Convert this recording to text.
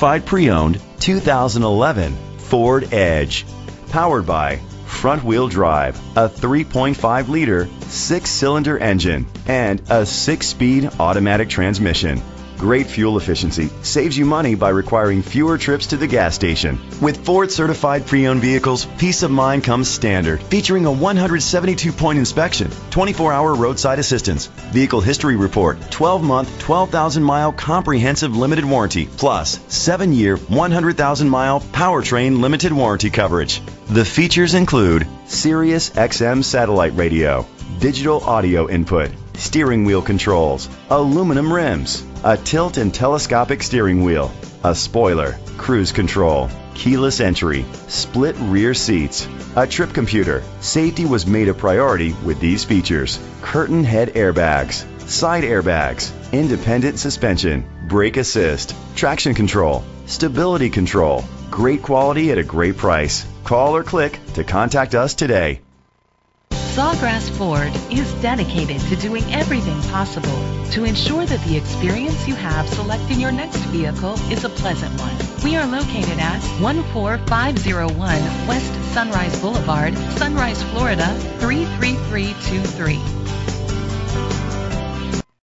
certified pre-owned 2011 Ford Edge. Powered by front-wheel drive, a 3.5-liter, 6-cylinder engine, and a 6-speed automatic transmission. Great fuel efficiency saves you money by requiring fewer trips to the gas station. With Ford certified pre-owned vehicles, peace of mind comes standard, featuring a 172-point inspection, 24-hour roadside assistance, vehicle history report, 12-month, 12,000-mile comprehensive limited warranty, plus 7-year, 100,000-mile powertrain limited warranty coverage. The features include Sirius XM satellite radio, digital audio input, steering wheel controls, aluminum rims, a tilt and telescopic steering wheel, a spoiler, cruise control, keyless entry, split rear seats, a trip computer. Safety was made a priority with these features: curtain head airbags, side airbags, independent suspension, brake assist, traction control, stability control. Great quality at a great price. Call or click to contact us today. Sawgrass Ford is dedicated to doing everything possible to ensure that the experience you have selecting your next vehicle is a pleasant one. We are located at 14501 West Sunrise Boulevard, Sunrise, Florida 33323.